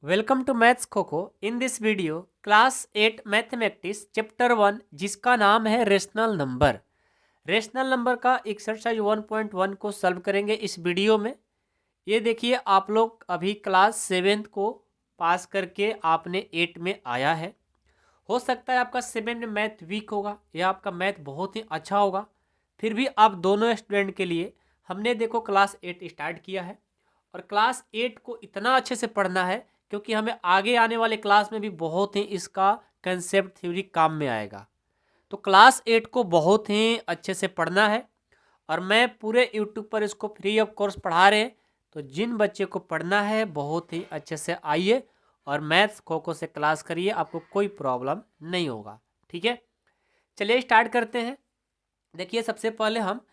Welcome to maths खोखो। In this video class 8 mathematics chapter 1 जिसका नाम है रेशनल नंबर। रेशनल नंबर का एक्सरसाइज 1.1 को सॉल्व करेंगे इस वीडियो में। ये देखिए, आप लोग अभी क्लास 7 को पास करके आपने 8 में आया है। हो सकता है आपका 7 में मैथ वीक होगा या आपका मैथ बहुत ही अच्छा होगा। फिर भी आप दोनों स्टूडेंट के लिए हमने देखो क्लास 8 स्टार्ट किया है और क्लास 8 को इतना अच्छे से पढ़ना है क्योंकि हमें आगे आने वाले क्लास में भी बहुत ही इसका कंसेप्ट थ्योरी काम में आएगा। तो क्लास 8 को बहुत ही अच्छे से पढ़ना है और मैं पूरे यूट्यूब पर इसको फ्री ऑफ कोर्स पढ़ा रहे हैं। तो जिन बच्चे को पढ़ना है बहुत ही अच्छे से आइए और मैथ्स खो से क्लास करिए, आपको कोई प्रॉब्लम नहीं होगा। ठीक है, चलिए स्टार्ट करते हैं। देखिए, सबसे पहले हम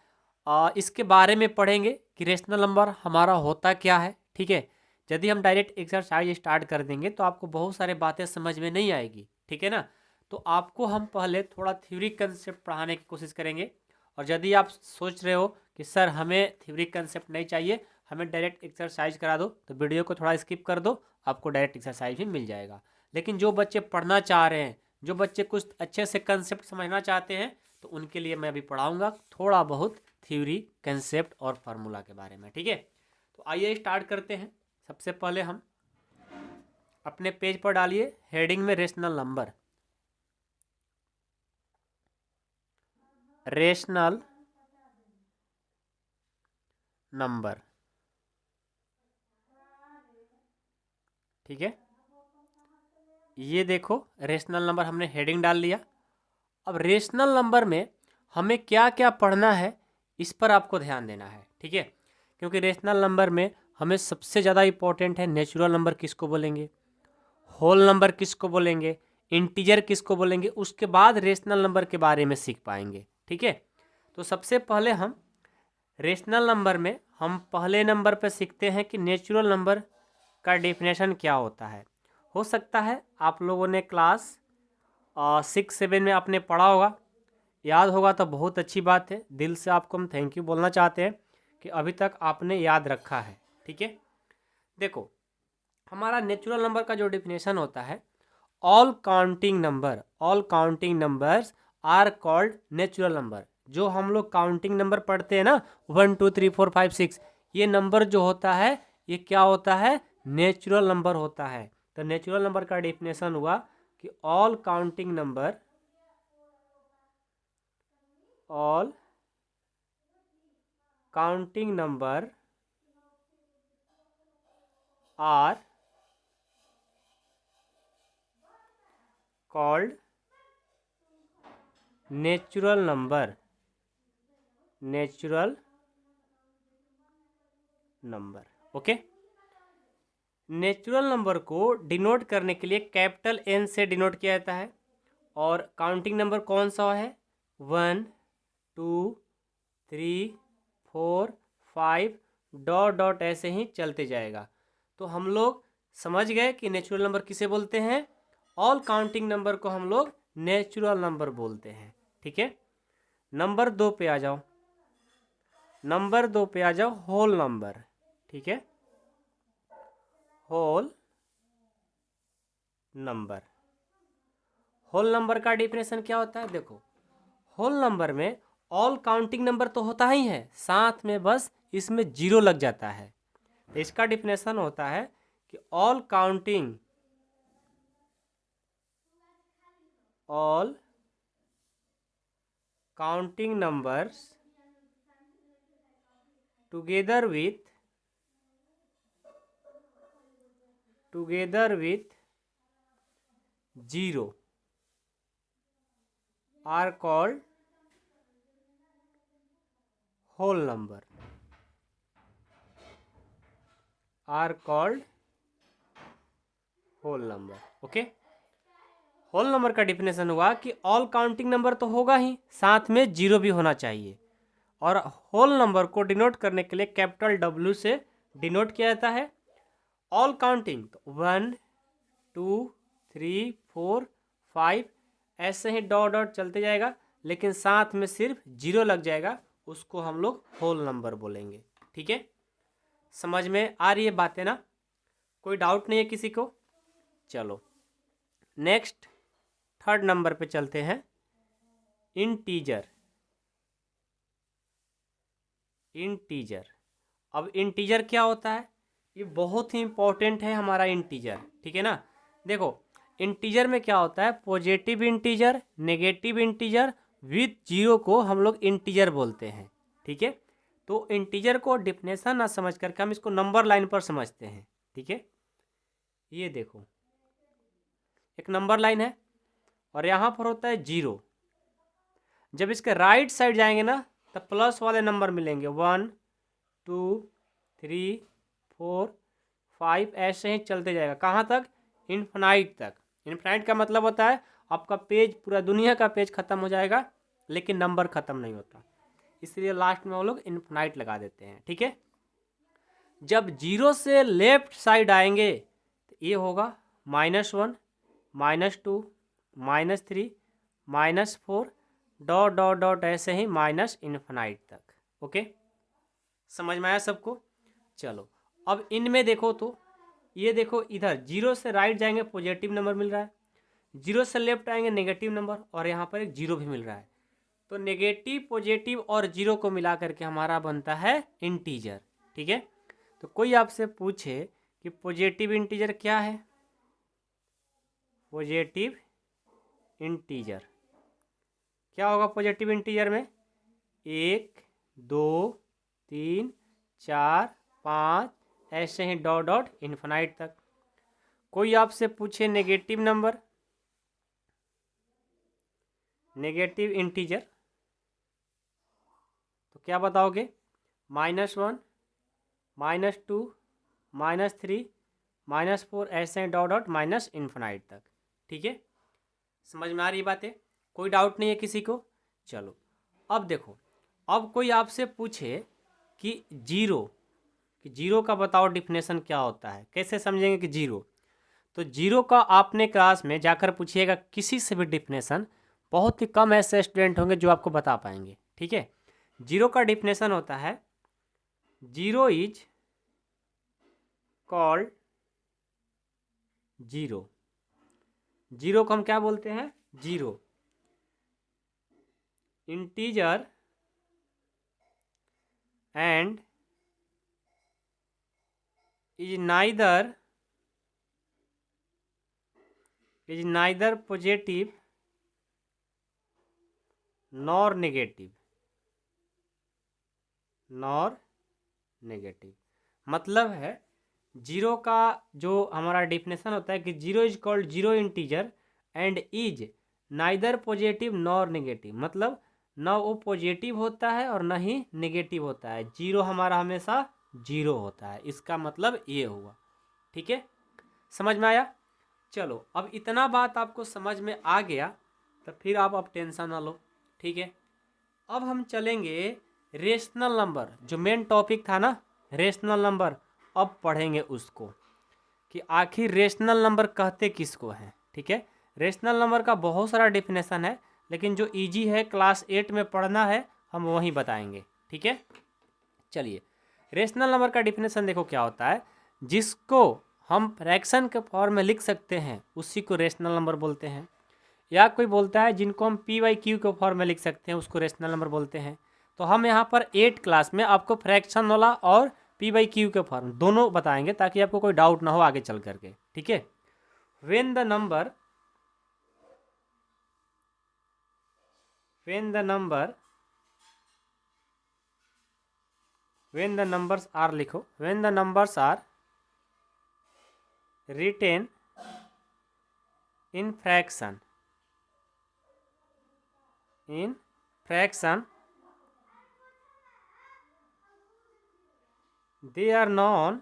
इसके बारे में पढ़ेंगे कि रेशनल नंबर हमारा होता क्या है। ठीक है, यदि हम डायरेक्ट एक्सरसाइज स्टार्ट कर देंगे तो आपको बहुत सारे बातें समझ में नहीं आएगी। ठीक है ना, तो आपको हम पहले थोड़ा थ्योरी कंसेप्ट पढ़ाने की कोशिश करेंगे। और यदि आप सोच रहे हो कि सर हमें थ्योरी कंसेप्ट नहीं चाहिए, हमें डायरेक्ट एक्सरसाइज करा दो, तो वीडियो को थोड़ा स्किप कर दो, आपको डायरेक्ट एक्सरसाइज भी मिल जाएगा। लेकिन जो बच्चे पढ़ना चाह रहे हैं, जो बच्चे कुछ अच्छे से कंसेप्ट समझना चाहते हैं, तो उनके लिए मैं अभी पढ़ाऊँगा थोड़ा बहुत थ्योरी कंसेप्ट और फार्मूला के बारे में। ठीक है, तो आइए स्टार्ट करते हैं। सबसे पहले हम अपने पेज पर डालिए हेडिंग में रेशनल नंबर। रेशनल नंबर, ठीक है, ये देखो रेशनल नंबर हमने हेडिंग डाल लिया। अब रेशनल नंबर में हमें क्या क्या पढ़ना है इस पर आपको ध्यान देना है। ठीक है, क्योंकि रेशनल नंबर में हमें सबसे ज़्यादा इम्पोर्टेंट है नेचुरल नंबर किसको बोलेंगे, होल नंबर किसको बोलेंगे, इंटीजर किसको बोलेंगे, उसके बाद रेशनल नंबर के बारे में सीख पाएंगे। ठीक है, तो सबसे पहले हम रेशनल नंबर में हम पहले नंबर पर सीखते हैं कि नेचुरल नंबर का डेफिनेशन क्या होता है। हो सकता है आप लोगों ने क्लास 6-7 में आपने पढ़ा होगा, याद होगा तो बहुत अच्छी बात है। दिल से आपको हम थैंक यू बोलना चाहते हैं कि अभी तक आपने याद रखा है। ठीक है, देखो हमारा नेचुरल नंबर का जो डेफिनेशन होता है, all counting numbers are called natural number. जो हम लोग काउंटिंग नंबर पढ़ते हैं ना, 1 2 3 4 5 6, ये नंबर जो होता है ये क्या होता है, नेचुरल नंबर होता है। तो नेचुरल नंबर का डेफिनेशन हुआ कि all counting number are called natural number. Okay, natural number को डिनोट करने के लिए कैपिटल एन से डिनोट किया जाता है। और काउंटिंग नंबर कौन सा है, 1 2 3 4 5 डॉट डॉट ऐसे ही चलते जाएगा। तो हम लोग समझ गए कि नेचुरल नंबर किसे बोलते हैं, ऑल काउंटिंग नंबर को हम लोग नेचुरल नंबर बोलते हैं। ठीक है, नंबर 2 पे आ जाओ, होल नंबर। ठीक है, होल नंबर का डेफिनेशन क्या होता है, देखो होल नंबर में ऑल काउंटिंग नंबर तो होता ही है, साथ में बस इसमें जीरो लग जाता है। तो इसका डेफिनेशन होता है कि all counting numbers together with zero are called whole number. Okay, whole number का डिफिनेशन हुआ कि ऑल काउंटिंग नंबर तो होगा ही, साथ में जीरो भी होना चाहिए। और होल नंबर को डिनोट करने के लिए कैपिटल W से डिनोट किया जाता है। ऑल काउंटिंग तो 1 2 3 4 5 ऐसे ही डॉट डॉट चलते जाएगा, लेकिन साथ में सिर्फ जीरो लग जाएगा, उसको हम लोग होल नंबर बोलेंगे। ठीक है, समझ में आ रही है बातें ना, कोई डाउट नहीं है किसी को। चलो नेक्स्ट थर्ड नंबर पे चलते हैं, इंटीजर। इंटीजर, अब इंटीजर क्या होता है, ये बहुत ही इंपॉर्टेंट है हमारा इंटीजर, ठीक है ना। देखो इंटीजर में क्या होता है, positive integer, negative integer with zero को हम लोग इंटीजर बोलते हैं, ठीक है। तो इंटीजर को डिफिनेशन ना समझ करके हम इसको नंबर लाइन पर समझते हैं, ठीक है। ये देखो एक नंबर लाइन है और यहाँ पर होता है जीरो। जब इसके राइट साइड जाएंगे ना तो प्लस वाले नंबर मिलेंगे, 1 2 3 4 5, ऐसे ही चलते जाएगा कहाँ तक, इन्फिनाइट तक। इन्फिनाइट का मतलब होता है आपका पेज, पूरा दुनिया का पेज खत्म हो जाएगा लेकिन नंबर खत्म नहीं होता, इसलिए लास्ट में वो लोग इन्फिनाइट लगा देते हैं, ठीक है। जब जीरो से लेफ्ट साइड आएंगे तो ये होगा -1 -2 -3 -4 डॉट डॉट डॉट, ऐसे ही माइनस इन्फिनाइट तक। ओके, समझ में आया सबको। चलो अब इनमें देखो तो ये देखो, इधर जीरो से राइट जाएंगे पॉजिटिव नंबर मिल रहा है, जीरो से लेफ्ट आएंगे नेगेटिव नंबर, और यहाँ पर एक जीरो भी मिल रहा है। तो नेगेटिव, पॉजिटिव और जीरो को मिला करके हमारा बनता है इंटीजर, ठीक है। तो कोई आपसे पूछे कि पॉजिटिव इंटीजर क्या है, पॉजिटिव इंटीजर क्या होगा पॉजिटिव इंटीजर में, 1 2 3 4 5, ऐसे ही डॉट डॉट इन्फिनाइट तक। कोई आपसे पूछे नेगेटिव नंबर, नेगेटिव इंटीजर, तो क्या बताओगे, -1 -2 -3 -4, ऐसे डॉट डॉट माइनस इन्फिनाइट तक, ठीक है। समझ में आ रही बातें, कोई डाउट नहीं है किसी को। चलो अब देखो, अब कोई आपसे पूछे कि जीरो का बताओ डिफिनेशन क्या होता है, कैसे समझेंगे कि जीरो। तो जीरो का आपने क्लास में जाकर पूछिएगा किसी से भी डिफिनेशन, बहुत ही कम ऐसे स्टूडेंट होंगे जो आपको बता पाएंगे, ठीक है। जीरो का डिफिनेशन होता है, zero is called zero. Zero को हम क्या बोलते हैं, zero. Integer and is neither positive nor negative, मतलब है जीरो का जो हमारा डिफिनेशन होता है कि zero is called zero integer and is neither positive nor negative, मतलब ना वो पॉजिटिव होता है और ना ही नेगेटिव होता है, जीरो हमारा हमेशा जीरो होता है, इसका मतलब ये हुआ, ठीक है। समझ में आया। चलो अब इतना बात आपको समझ में आ गया तो फिर आप अब टेंशन ना लो, ठीक है। अब हम चलेंगे रेशनल नंबर, जो मेन टॉपिक था ना रेशनल नंबर, अब पढ़ेंगे उसको कि आखिर रेशनल नंबर कहते किसको हैं, ठीक है। रेशनल नंबर का बहुत सारा डिफिनेशन है, लेकिन जो इजी है क्लास 8 में पढ़ना है हम वहीं बताएंगे, ठीक है। चलिए रेशनल नंबर का डिफिनेशन देखो क्या होता है, जिसको हम फ्रैक्शन के फॉर्म में लिख सकते हैं उसी को रेशनल नंबर बोलते हैं, या कोई बोलता है जिनको हम p/q के फॉर्म में लिख सकते हैं उसको रेशनल नंबर बोलते हैं। तो हम यहाँ पर 8 क्लास में आपको फ्रैक्शन वाला और p/q के फॉर्म दोनों बताएंगे ताकि आपको कोई डाउट ना हो आगे चल करके, ठीक है। व्हेन द numbers आर लिखो, when the numbers are written in fraction they are known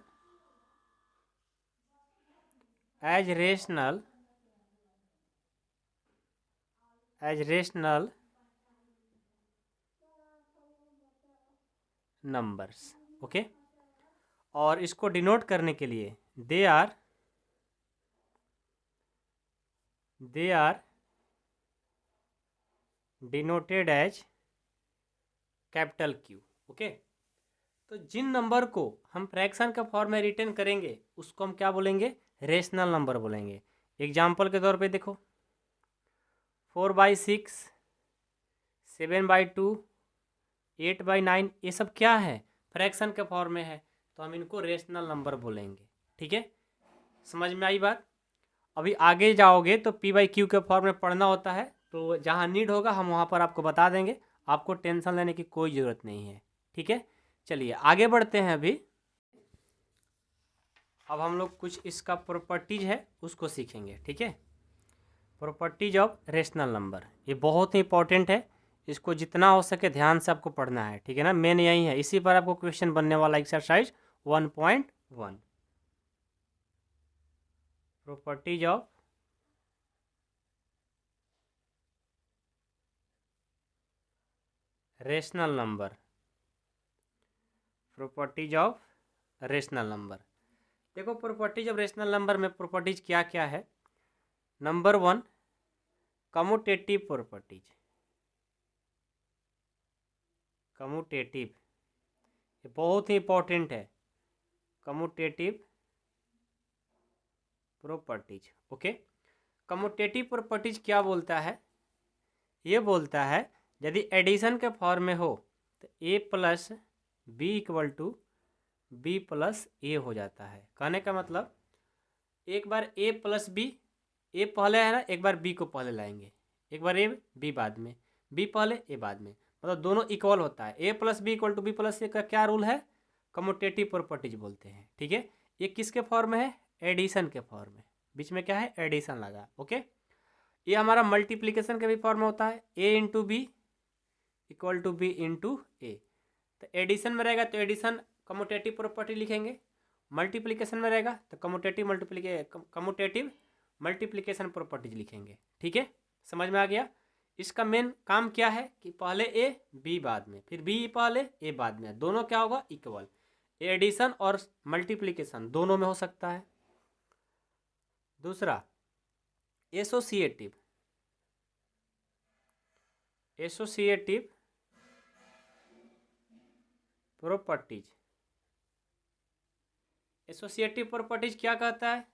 as rational numbers, okay. और इसको डिनोट करने के लिए they are denoted as capital Q, okay. तो जिन नंबर को हम फ्रैक्शन का फॉर्म में रिटर्न करेंगे उसको हम क्या बोलेंगे, रेशनल नंबर बोलेंगे। एग्जाम्पल के तौर पे देखो 4/6, 7/2, 8/9, ये सब क्या है, फ्रैक्शन के फॉर्म में है, तो हम इनको रेशनल नंबर बोलेंगे। ठीक है, समझ में आई बात। अभी आगे जाओगे तो P/Q के फॉर्म में पढ़ना होता है, तो जहाँ नीड होगा हम वहाँ पर आपको बता देंगे, आपको टेंशन लेने की कोई ज़रूरत नहीं है। ठीक है, चलिए आगे बढ़ते हैं। अभी अब हम लोग कुछ इसका प्रॉपर्टीज है उसको सीखेंगे। ठीक है, प्रॉपर्टीज ऑफ रेशनल नंबर, ये बहुत ही इंपॉर्टेंट है, इसको जितना हो सके ध्यान से आपको पढ़ना है। ठीक है ना, मेन यही है, इसी पर आपको क्वेश्चन बनने वाला exercise 1.1, properties of rational number, properties of rational number. देखो प्रॉपर्टीज ऑफ रेशनल नंबर में प्रॉपर्टीज क्या क्या है। नंबर 1, कम्यूटेटिव प्रॉपर्टीज, कम्यूटेटिव, ये बहुत ही इंपॉर्टेंट है, commutative properties. Okay, commutative properties क्या बोलता है, ये बोलता है यदि एडिशन के फॉर्म में हो तो a + b = b + a हो जाता है। कहने का मतलब एक बार a + b, a पहले है ना, एक बार b को पहले लाएंगे, एक बार a b बाद में, b पहले a बाद में, मतलब दोनों इक्वल होता है। a + b = b + a का क्या रूल है, कम्यूटेटिव प्रॉपर्टीज बोलते हैं। ठीक है, ये किसके फॉर्म में है, एडिशन के फॉर्म में, बीच में क्या है, एडिशन लगा। ओके, ये हमारा मल्टीप्लिकेशन के भी फॉर्म में होता है, a × b = b × a। तो एडिशन में रहेगा तो एडिशन कम्यूटेटिव प्रॉपर्टी लिखेंगे, मल्टीप्लिकेशन में रहेगा तो कम्यूटेटिव मल्टीप्लिकेशन प्रॉपर्टीज लिखेंगे। ठीक है, समझ में आ गया। इसका मेन काम क्या है कि पहले a b बाद में, फिर b पहले a बाद में, दोनों क्या होगा, इक्वल। एडिशन और मल्टीप्लिकेशन दोनों में हो सकता है। दूसरा associative, associative properties, associative properties क्या कहता है,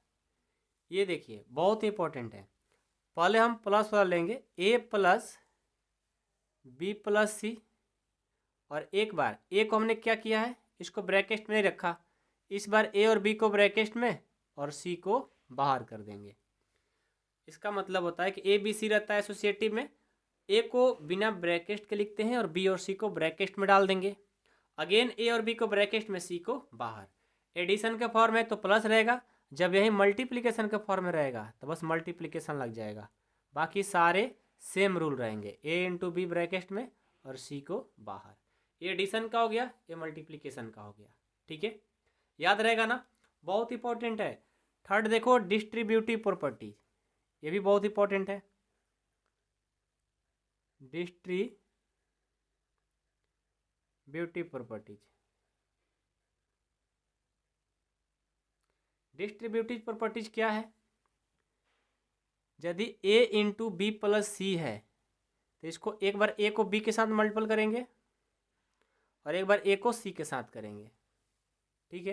ये देखिए बहुत इंपॉर्टेंट है। पहले हम प्लस वाला लेंगे, a + b + c, और एक बार a को हमने क्या किया है, इसको ब्रैकेट में नहीं रखा, इस बार a और b को ब्रैकेट में और c को बाहर कर देंगे। इसका मतलब होता है कि a b c रहता है एसोसिएटिव में, a को बिना ब्रैकेट के लिखते हैं और b और c को ब्रैकेट में डाल देंगे, अगेन a और b को ब्रैकेट में, c को बाहर। एडिशन के फॉर्म में तो प्लस रहेगा, जब यही मल्टीप्लिकेशन के फॉर्म में रहेगा तो बस मल्टीप्लिकेशन लग जाएगा, बाकी सारे सेम रूल रहेंगे, a × b ब्रैकेट में और c को बाहर। ये एडिशन का हो गया, ये मल्टीप्लिकेशन का हो गया। ठीक है, याद रहेगा ना, बहुत इंपॉर्टेंट है। थर्ड देखो डिस्ट्रीब्यूटिव प्रॉपर्टी, ये भी बहुत इंपॉर्टेंट है, डिस्ट्रीब्यूटिव प्रॉपर्टीज। डिस्ट्रीब्यूटिव प्रॉपर्टीज क्या है, यदि a × b + c है तो इसको एक बार a को b के साथ मल्टीपल करेंगे और एक बार a को c के साथ करेंगे। ठीक है,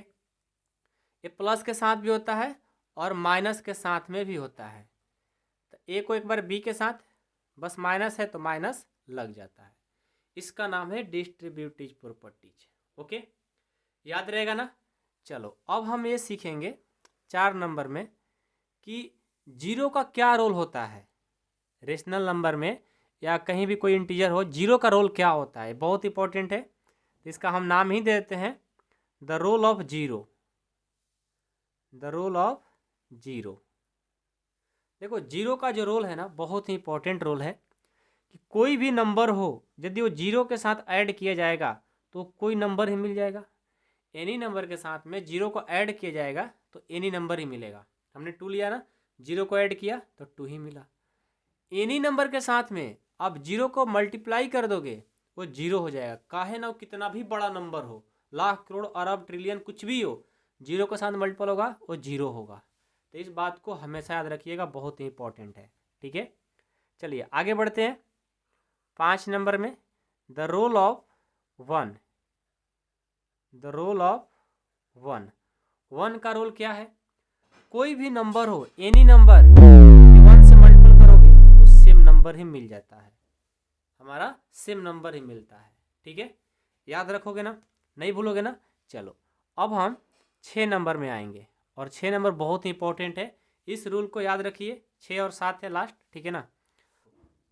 ये प्लस के साथ भी होता है और माइनस के साथ में भी होता है, तो a को एक बार b के साथ, बस माइनस है तो माइनस लग जाता है, इसका नाम है डिस्ट्रीब्यूटिव प्रॉपर्टीज। ओके, याद रहेगा ना। चलो अब हम ये सीखेंगे 4 नंबर में कि जीरो का क्या रोल होता है रेशनल नंबर में, या कहीं भी कोई इंटीजर हो, जीरो का रोल क्या होता है, बहुत इंपॉर्टेंट है। इसका हम नाम ही देते हैं the role of zero, the role of zero. देखो जीरो का जो रोल है ना, बहुत ही इंपॉर्टेंट रोल है कि कोई भी नंबर हो यदि वो जीरो के साथ ऐड किया जाएगा तो कोई नंबर ही मिल जाएगा, एनी नंबर के साथ में जीरो को ऐड किया जाएगा तो एनी नंबर ही मिलेगा। हमने 2 लिया ना, जीरो को ऐड किया तो 2 ही मिला। एनी नंबर के साथ में आप जीरो को मल्टीप्लाई कर दोगे वो जीरो हो जाएगा, काहे ना, कितना भी बड़ा नंबर हो, लाख करोड़ अरब ट्रिलियन कुछ भी हो, जीरो के साथ मल्टीपल होगा वो जीरो होगा। तो इस बात को हमेशा याद रखिएगा, बहुत ही इंपॉर्टेंट है। ठीक है, चलिए आगे बढ़ते हैं। 5 नंबर में the role of one, the role of one, one का रोल क्या है, कोई भी नंबर हो, एनी नंबर 1 से मल्टीपल करोगे तो सेम नंबर ही मिल जाता है, हमारा सेम नंबर ही मिलता है। ठीक है, याद रखोगे ना, नहीं भूलोगे ना। चलो अब हम 6 नंबर में आएंगे, और 6 नंबर बहुत ही इंपॉर्टेंट है, इस रूल को याद रखिए। 6 और 7 है लास्ट, ठीक है ना।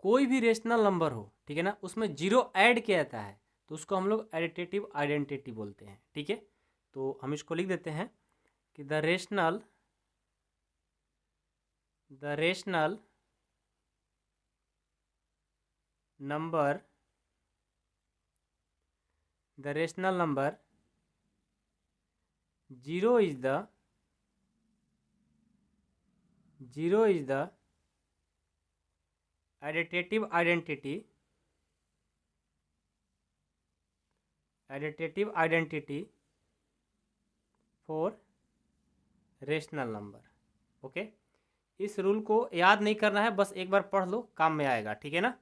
कोई भी रेशनल नंबर हो, ठीक है ना, उसमें जीरो ऐड किया जाता है तो उसको हम लोग एडिटिव आइडेंटिटी बोलते हैं। ठीक है, तो हम इसको लिख देते हैं कि the rational number zero is the additive identity for rational number. Okay, इस रूल को याद नहीं करना है, बस एक बार पढ़ लो, काम में आएगा। ठीक है ना।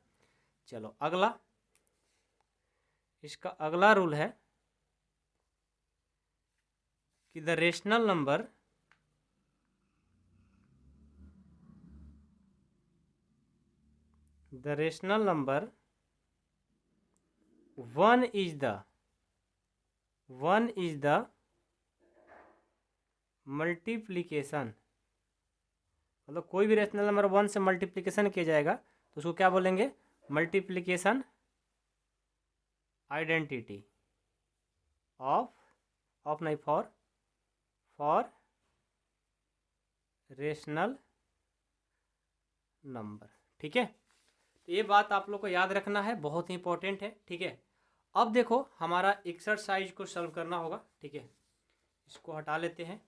चलो अगला, इसका अगला रूल है कि the rational number one is the multiplication, मतलब कोई भी रेशनल नंबर 1 से मल्टीप्लीकेशन किया जाएगा तो उसको क्या बोलेंगे, मल्टीप्लीकेशन आइडेंटिटी ऑफ नहीं फॉर रेशनल नंबर। ठीक है, तो ये बात आप लोग को याद रखना है, बहुत ही इंपॉर्टेंट है। ठीक है, अब देखो हमारा एक्सरसाइज को सॉल्व करना होगा। ठीक है, इसको हटा लेते हैं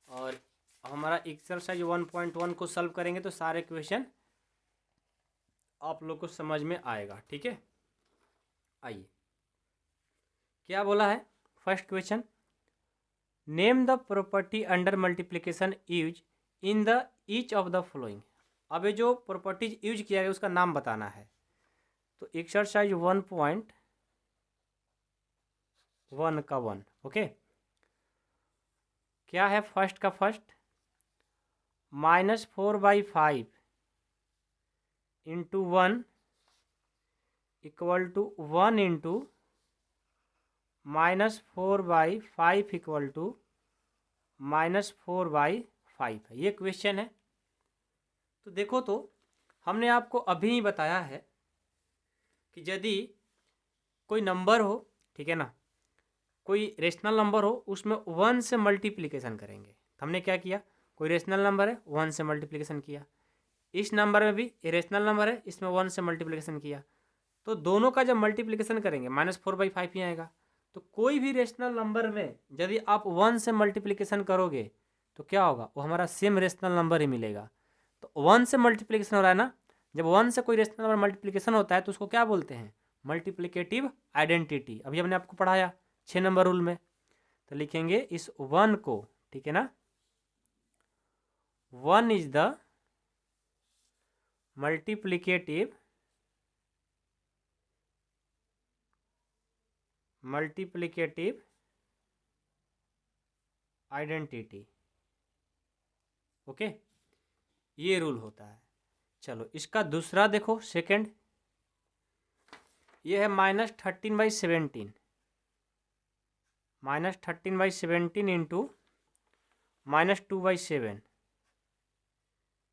और हमारा एक्सरसाइज 1.1 को सॉल्व करेंगे तो सारे क्वेश्चन आप लोग को समझ में आएगा। ठीक है, आइए क्या बोला है। First question, name the property under multiplication use in the each of the following. अब ये जो प्रॉपर्टीज यूज किया गया उसका नाम बताना है। तो एक्सरसाइज 1.1 का 1। ओके, क्या है फर्स्ट का first, -4/5 into 1 equal to 1 into -4/5 equal to -4/5 है। ये क्वेश्चन है। तो देखो, तो हमने आपको अभी ही बताया है कि यदि कोई नंबर हो, ठीक है ना, कोई रेशनल नंबर हो, उसमें 1 से मल्टीप्लिकेशन करेंगे। हमने क्या किया, कोई रेशनल नंबर है 1 से मल्टीप्लिकेशन किया, इस नंबर में भी ये रेशनल नंबर है, इसमें 1 से मल्टीप्लिकेशन किया, तो दोनों का जब मल्टीप्लिकेशन करेंगे -4/5 ही आएगा। तो कोई भी रेशनल नंबर में यदि आप 1 से मल्टीप्लिकेशन करोगे तो क्या होगा, वो हमारा सेम रेशनल नंबर ही मिलेगा। तो 1 से मल्टीप्लिकेशन हो रहा है ना, जब 1 से कोई रेशनल नंबर मल्टीप्लिकेशन होता है तो उसको क्या बोलते हैं, मल्टीप्लिकेटिव आइडेंटिटी। अभी हमने आपको पढ़ाया 6 नंबर रूल में। तो लिखेंगे इस 1 को, ठीक है ना, 1 is the multiplicative identity. Okay, ये रूल होता है। चलो इसका दूसरा देखो, सेकंड, ये है -13/17 into -2/7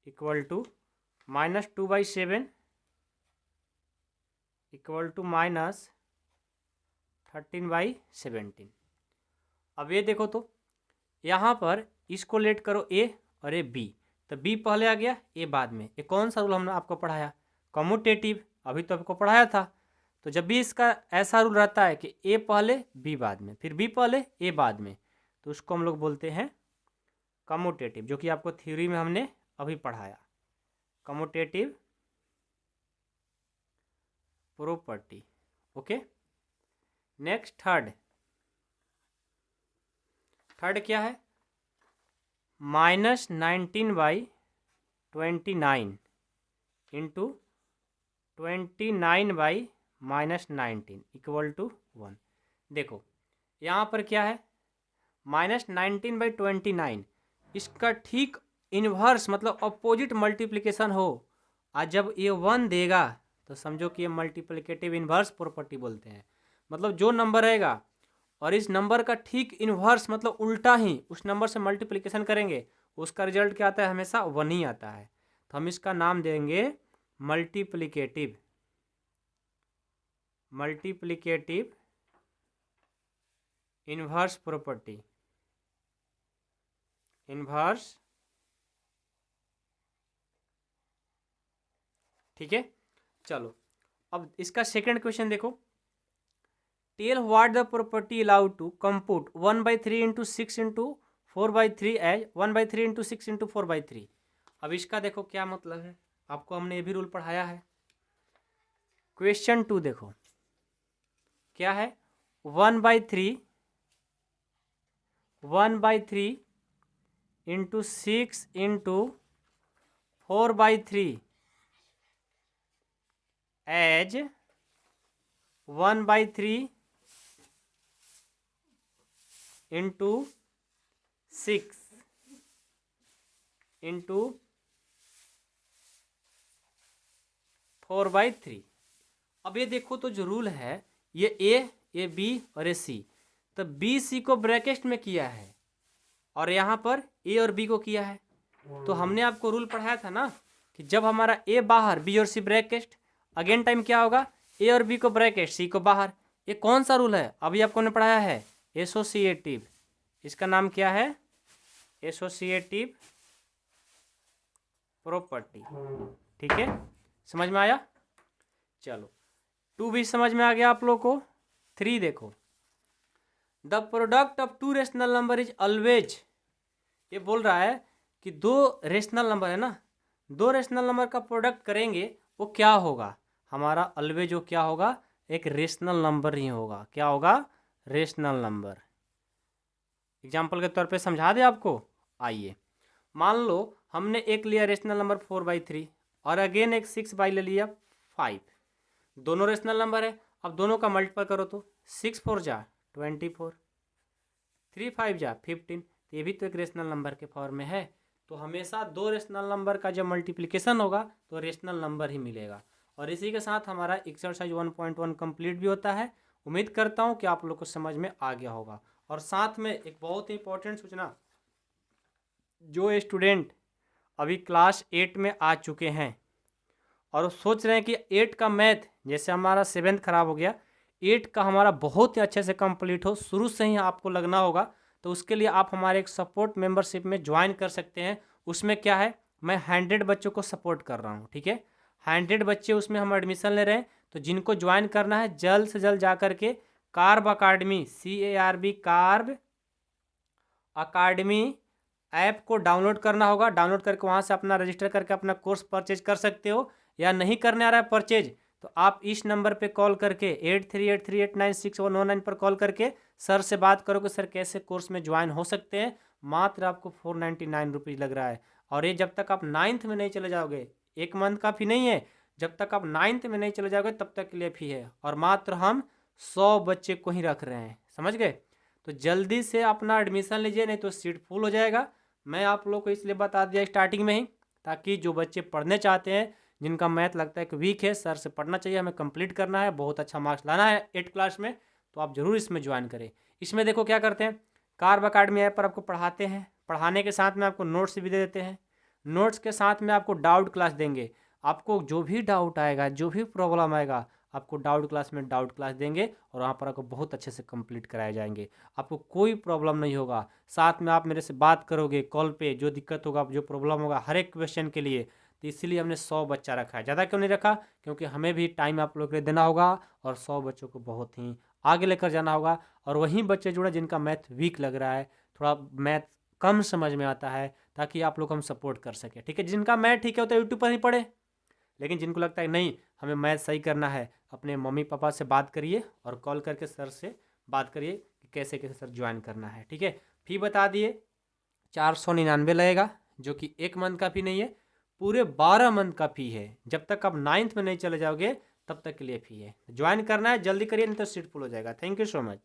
equal to -2/7 equal to -13/17। अब ये देखो, तो यहाँ पर इसको लेट करो ए और ए बी, तो बी पहले आ गया, ए बाद में। ये कौन सा रूल हमने आपको पढ़ाया, कम्यूटेटिव, अभी तो आपको पढ़ाया था। तो जब भी इसका ऐसा रूल रहता है कि ए पहले बी बाद में, फिर बी पहले ए बाद में, तो उसको हम लोग बोलते हैं कम्यूटेटिव, जो कि आपको थ्योरी में हमने अभी पढ़ाया, commutative property. Okay, next third क्या है, -19/29 इंटू 29/-19 इक्वल टू 1। देखो यहाँ पर क्या है, -19/29, इसका ठीक इन्वर्स मतलब अपोजिट मल्टीप्लिकेशन हो, और जब ये 1 देगा तो समझो कि ये मल्टीप्लिकेटिव इन्वर्स प्रॉपर्टी बोलते हैं। मतलब जो नंबर रहेगा और इस नंबर का ठीक इन्वर्स मतलब उल्टा ही उस नंबर से मल्टीप्लिकेशन करेंगे, उसका रिजल्ट क्या आता है, हमेशा 1 ही आता है। तो हम इसका नाम देंगे मल्टीप्लिकेटिव इन्वर्स प्रॉपर्टी, इन्वर्स। ठीक है, चलो अब इसका सेकंड क्वेश्चन देखो। Tell what the property allowed to compute 1/3 into 6 into 4/3 as 1/3 into 6 into 4/3। अब इसका देखो क्या मतलब है, आपको हमने ये भी रूल पढ़ाया है। क्वेश्चन 2 देखो क्या है, 1/3 into 6 into 4/3 as 1/3 into 6 into 4/3। अब ये देखो तो जो रूल है, ये बी और ये सी, तो बी सी को ब्रैकेट में किया है और यहाँ पर ए और बी को किया है। तो हमने आपको रूल पढ़ाया था ना कि जब हमारा ए बाहर बी और सी ब्रैकेट, अगेन टाइम क्या होगा, ए और बी को ब्रैकेट सी को बाहर। ये कौन सा रूल है, अभी आपको ने पढ़ाया है एसोसिएटिव। इसका नाम क्या है, एसोसिएटिव प्रॉपर्टी। ठीक है, समझ में आया। चलो 2 भी समझ में आ गया आप लोग को। 3 देखो, the product of 2 rational number is always. ये बोल रहा है कि 2 रेशनल नंबर है ना, 2 रेशनल नंबर का प्रोडक्ट करेंगे वो क्या होगा, हमारा ऑलवेज वो क्या होगा, एक रेशनल नंबर ही होगा। क्या होगा, रेशनल नंबर। एग्जाम्पल के तौर पे समझा दे आपको। आइए मान लो हमने एक लिया रेशनल नंबर 4/3 और अगेन एक 6 ले लिया 5। दोनों रेशनल नंबर है, अब दोनों का मल्टीपल करो तो 6 4 जा 24, 3 5 जा 15। ये भी तो एक रेशनल नंबर के फॉर्म में है। तो हमेशा 2 रेशनल नंबर का जब मल्टीप्लिकेशन होगा तो रेशनल नंबर ही मिलेगा। और इसी के साथ हमारा एक्सरसाइज 1.1 कंप्लीट भी होता है। उम्मीद करता हूँ कि आप लोग को समझ में आ गया होगा। और साथ में एक बहुत ही इंपॉर्टेंट सूचना, जो स्टूडेंट अभी क्लास 8 में आ चुके हैं और सोच रहे हैं कि 8 का मैथ, जैसे हमारा 7th खराब हो गया, 8 का हमारा बहुत ही अच्छे से कंप्लीट हो, शुरू से ही आपको लगना होगा, तो उसके लिए आप हमारे एक सपोर्ट मेंबरशिप में ज्वाइन कर सकते हैं। उसमें क्या है, मैं 100 बच्चों को सपोर्ट कर रहा हूँ। ठीक है, 100 बच्चे उसमें हम एडमिशन ले रहे हैं। तो जिनको ज्वाइन करना है जल्द से जल्द जा करके carb academy, CARB carb academy app को डाउनलोड करना होगा। डाउनलोड करके वहाँ से अपना रजिस्टर करके अपना कोर्स परचेज कर सकते हो। या नहीं करने आ रहा है परचेज तो आप इस नंबर पे कॉल करके 8383896119 पर कॉल करके सर से बात करो कि सर कैसे कोर्स में ज्वाइन हो सकते हैं। मात्र आपको 499 रुपीज़ लग रहा है। और ये जब तक आप 9th में नहीं चले जाओगे, 1 मंथ का फी नहीं है, जब तक आप 9th में नहीं चले जाओगे तब तक के लिए फी है। और मात्र हम 100 बच्चे को ही रख रहे हैं, समझ गए। तो जल्दी से अपना एडमिशन लीजिए, नहीं तो सीट फुल हो जाएगा। मैं आप लोग को इसलिए बता दिया स्टार्टिंग में ही, ताकि जो बच्चे पढ़ने चाहते हैं, जिनका मैथ लगता है कि वीक है, सर से पढ़ना चाहिए, हमें कंप्लीट करना है, बहुत अच्छा मार्क्स लाना है 8 क्लास में, तो आप ज़रूर इसमें ज्वाइन करें। इसमें देखो क्या करते हैं, कार्ब अकाडमी ऐप पर आपको पढ़ाते हैं, पढ़ाने के साथ में आपको नोट्स भी दे देते हैं। नोट्स के साथ में आपको डाउट क्लास देंगे। आपको जो भी डाउट आएगा, जो भी प्रॉब्लम आएगा, आपको डाउट क्लास में डाउट क्लास देंगे और वहाँ पर आपको बहुत अच्छे से कंप्लीट कराए जाएंगे। आपको कोई प्रॉब्लम नहीं होगा। साथ में आप मेरे से बात करोगे कॉल पे, जो दिक्कत होगा, जो प्रॉब्लम होगा, हर एक क्वेश्चन के लिए। तो इसीलिए हमने 100 बच्चा रखा है। ज़्यादा क्यों नहीं रखा, क्योंकि हमें भी टाइम आप लोग के लिए देना होगा और 100 बच्चों को बहुत ही आगे लेकर जाना होगा। और वहीं बच्चे जुड़े जिनका मैथ वीक लग रहा है, थोड़ा मैथ कम समझ में आता है, ताकि आप लोग हम सपोर्ट कर सकें। ठीक है, जिनका मैथ ठीक है वो तो यूट्यूब पर ही पढ़े, लेकिन जिनको लगता है नहीं हमें मैथ सही करना है, अपने मम्मी पापा से बात करिए और कॉल करके सर से बात करिए कि कैसे कैसे सर ज्वाइन करना है। ठीक है, फ़ी बता दिए 499 लगेगा, जो कि 1 मंथ का फ़ी नहीं है, पूरे 12 मंथ का फ़ी है। जब तक आप 9th में नहीं चले जाओगे तब तक के लिए फ़ी है। ज्वाइन करना है जल्दी करिए, नहीं तो सीट फुल हो जाएगा। Thank you so much.